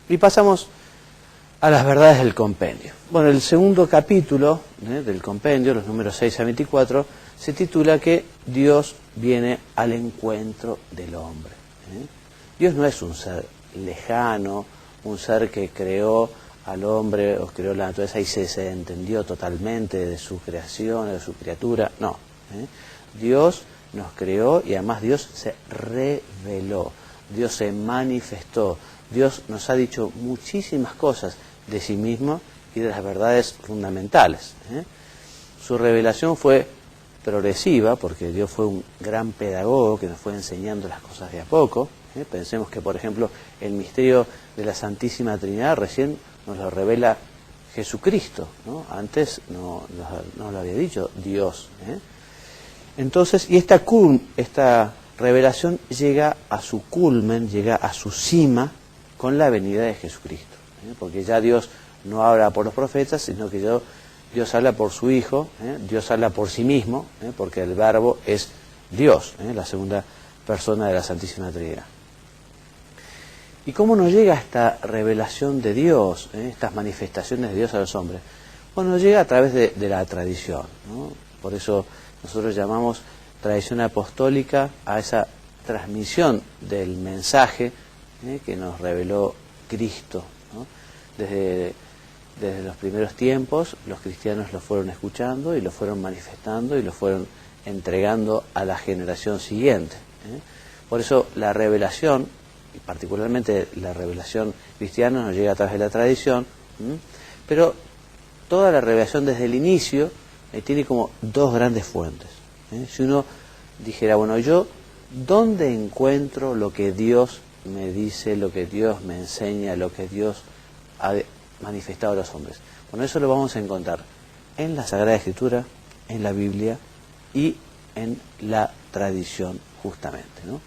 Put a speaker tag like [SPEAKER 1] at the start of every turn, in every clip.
[SPEAKER 1] Y pasamos a las verdades del compendio. Bueno, el segundo capítulo del compendio, los números 6 a 24, se titula que Dios viene al encuentro del hombre. Dios no es un ser lejano, un ser que creó al hombre o creó la naturaleza y se entendió totalmente de su creación, de su criatura. No. Dios nos creó y además Dios se reveló, Dios se manifestó, Dios nos ha dicho muchísimas cosas de sí mismo y de las verdades fundamentales. Su revelación fue progresiva porque Dios fue un gran pedagogo que nos fue enseñando las cosas de a poco. Pensemos que, por ejemplo, el misterio de la Santísima Trinidad recién nos lo revela Jesucristo, ¿no? Antes no lo había dicho Dios. Entonces, y esta revelación llega a su culmen, llega a su cima con la venida de Jesucristo. Porque ya Dios no habla por los profetas, sino que Dios habla por su Hijo, Dios habla por sí mismo, porque el Verbo es Dios, la segunda persona de la Santísima Trinidad. ¿Y cómo nos llega esta revelación de Dios, estas manifestaciones de Dios a los hombres? Bueno, nos llega a través de la tradición, ¿no? Por eso nosotros llamamos tradición apostólica a esa transmisión del mensaje que nos reveló Cristo, ¿no? Desde los primeros tiempos los cristianos lo fueron escuchando y lo fueron manifestando y lo fueron entregando a la generación siguiente. Por eso la revelación, y particularmente la revelación cristiana, nos llega a través de la tradición, pero toda la revelación desde el inicio tiene como dos grandes fuentes. Si uno dijera, bueno, yo, ¿dónde encuentro lo que Dios me dice, lo que Dios me enseña, lo que Dios ha manifestado a los hombres? Bueno, eso lo vamos a encontrar en la Sagrada Escritura, en la Biblia y en la tradición, justamente, ¿no?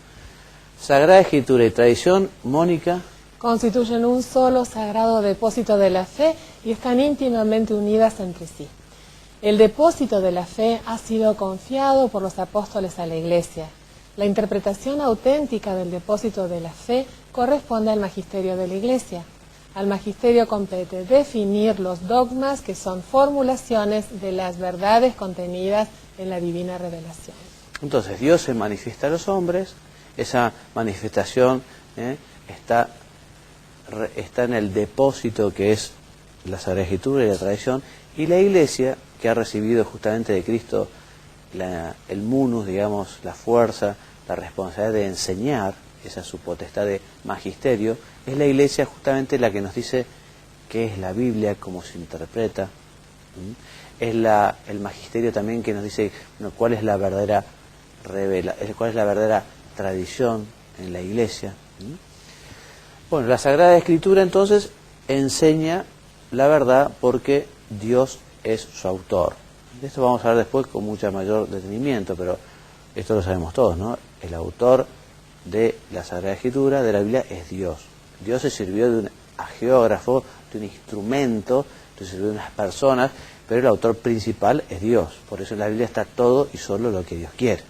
[SPEAKER 1] Sagrada Escritura y tradición, Mónica,
[SPEAKER 2] constituyen un solo sagrado depósito de la fe y están íntimamente unidas entre sí. El depósito de la fe ha sido confiado por los apóstoles a la Iglesia. La interpretación auténtica del depósito de la fe corresponde al magisterio de la Iglesia. Al magisterio compete definir los dogmas que son formulaciones de las verdades contenidas en la divina revelación.
[SPEAKER 1] Entonces Dios se manifiesta a los hombres, esa manifestación está en el depósito que es la Sagrada Escritura y la tradición, y la Iglesia, que ha recibido justamente de Cristo el munus, digamos, la fuerza, la responsabilidad de enseñar, esa es su potestad de magisterio, es la Iglesia justamente la que nos dice qué es la Biblia, cómo se interpreta. Es el magisterio también que nos dice, bueno, cuál es la verdadera tradición en la Iglesia. Bueno, la Sagrada Escritura entonces enseña la verdad porque Dios es su autor. De esto vamos a hablar después con mucho mayor detenimiento, pero esto lo sabemos todos, ¿no? El autor de la Sagrada Escritura, de la Biblia, es Dios. Dios se sirvió de un hagiógrafo, de un instrumento, se sirvió de unas personas, pero el autor principal es Dios. Por eso en la Biblia está todo y solo lo que Dios quiere.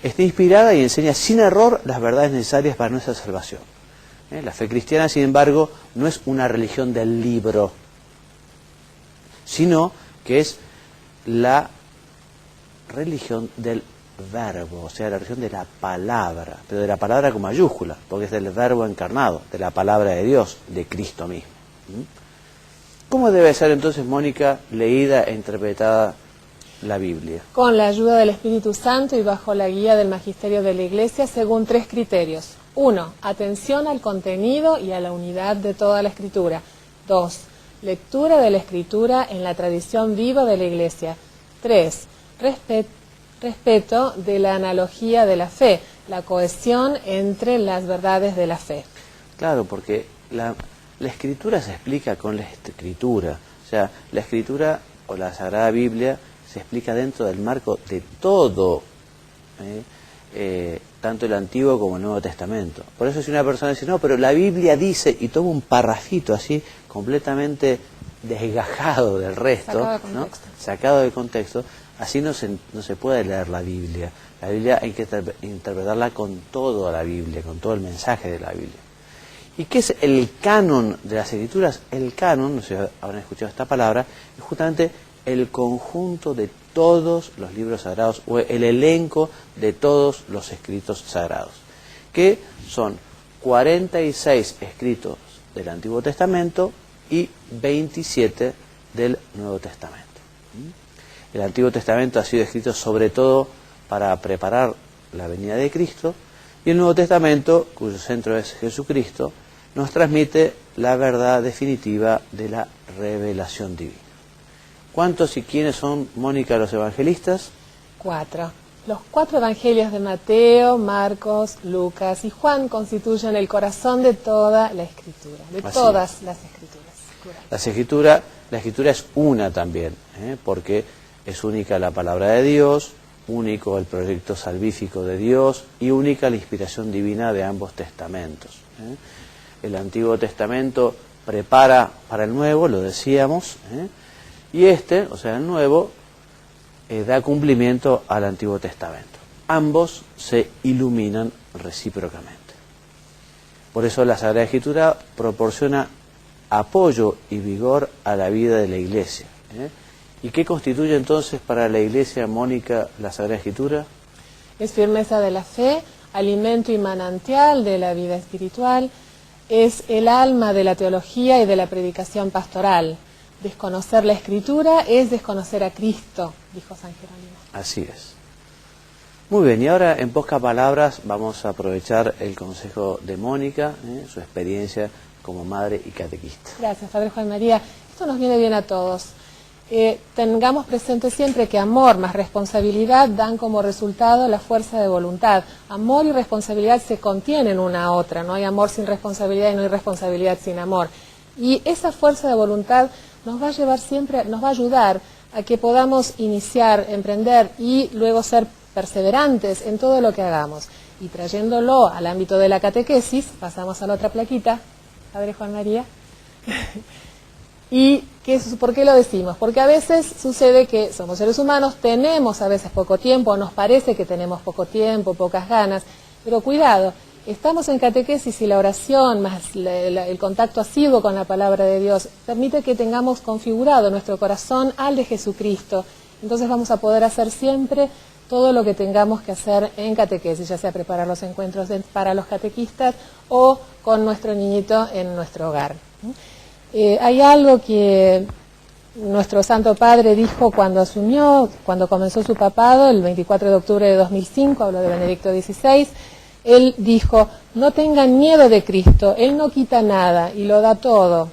[SPEAKER 1] Está inspirada y enseña sin error las verdades necesarias para nuestra salvación. La fe cristiana, sin embargo, no es una religión del libro, sino que es la religión del verbo, o sea, la religión de la palabra, pero de la palabra con mayúscula, porque es del verbo encarnado, de la palabra de Dios, de Cristo mismo. ¿Cómo debe ser entonces, Mónica, leída e interpretada la Biblia?
[SPEAKER 2] Con la ayuda del Espíritu Santo y bajo la guía del magisterio de la Iglesia, según 3 criterios. 1. Atención al contenido y a la unidad de toda la Escritura. 2. Lectura de la Escritura en la tradición viva de la Iglesia. 3. Respeto de la analogía de la fe, la cohesión entre las verdades de la fe.
[SPEAKER 1] Claro, porque la Escritura se explica con la Escritura. O sea, la Escritura o la Sagrada Biblia se explica dentro del marco de todo, tanto el Antiguo como el Nuevo Testamento. Por eso si una persona dice, no, pero la Biblia dice, y toma un parrafito así, completamente desgajado del resto, sacado de contexto, así no se puede leer la Biblia. La Biblia hay que interpretarla con toda la Biblia, con todo el mensaje de la Biblia. ¿Y qué es el canon de las Escrituras? El canon, no sé si habrán escuchado esta palabra, es justamente el conjunto de todos los libros sagrados o el elenco de todos los escritos sagrados, que son 46 escritos del Antiguo Testamento y 27 del Nuevo Testamento. El Antiguo Testamento ha sido escrito sobre todo para preparar la venida de Cristo, y el Nuevo Testamento, cuyo centro es Jesucristo, nos transmite la verdad definitiva de la revelación divina. ¿Cuántos y quiénes son, Mónica, los evangelistas?
[SPEAKER 2] 4. Los 4 evangelios de Mateo, Marcos, Lucas y Juan constituyen el corazón de toda la Escritura, de todas las Escrituras. La Escritura es una también, porque es única la palabra de Dios, único el proyecto salvífico de Dios y única la inspiración divina de ambos testamentos. El Antiguo Testamento prepara para el Nuevo, lo decíamos, y o sea, el Nuevo, da cumplimiento al Antiguo Testamento. Ambos se iluminan recíprocamente. Por eso la Sagrada Escritura proporciona apoyo y vigor a la vida de la Iglesia. ¿Y qué constituye entonces para la Iglesia, Mónica, la Sagrada Escritura? Es firmeza de la fe, alimento y manantial de la vida espiritual, es el alma de la teología y de la predicación pastoral. Desconocer la Escritura es desconocer a Cristo, dijo San Jerónimo.
[SPEAKER 1] Así es. Muy bien, y ahora en pocas palabras vamos a aprovechar el consejo de Mónica, su experiencia como madre y catequista.
[SPEAKER 2] Gracias, Padre Juan María. Esto nos viene bien a todos. Tengamos presente siempre que amor más responsabilidad dan como resultado la fuerza de voluntad. Amor y responsabilidad se contienen una a otra, no hay amor sin responsabilidad y no hay responsabilidad sin amor. Y esa fuerza de voluntad nos va a llevar siempre, nos va a ayudar a que podamos iniciar, emprender y luego ser perseverantes en todo lo que hagamos. Y trayéndolo al ámbito de la catequesis, pasamos a la otra plaquita, Padre Juan María. ¿Y por qué lo decimos? Porque a veces sucede que somos seres humanos, tenemos a veces poco tiempo, nos parece que tenemos poco tiempo, pocas ganas, pero cuidado, estamos en catequesis y la oración más el contacto asiduo con la palabra de Dios permite que tengamos configurado nuestro corazón al de Jesucristo. Entonces vamos a poder hacer siempre todo lo que tengamos que hacer en catequesis, ya sea preparar los encuentros para los catequistas o con nuestro niñito en nuestro hogar. Hay algo que nuestro Santo Padre dijo cuando comenzó su papado, el 24 de octubre de 2005, hablo de Benedicto XVI, él dijo, no tengan miedo de Cristo, Él no quita nada y lo da todo.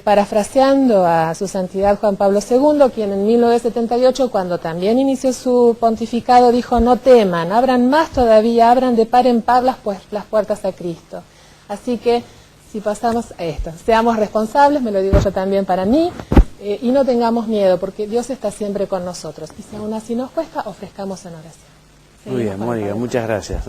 [SPEAKER 2] Parafraseando a su Santidad Juan Pablo II, quien en 1978, cuando también inició su pontificado, dijo, no teman, abran más todavía, abran de par en par las puertas a Cristo. Así que, si pasamos a esto, seamos responsables, me lo digo yo también para mí, y no tengamos miedo, porque Dios está siempre con nosotros. Y si aún así nos cuesta, ofrezcamos en oración.
[SPEAKER 1] Muy bien, Mónica, muchas gracias.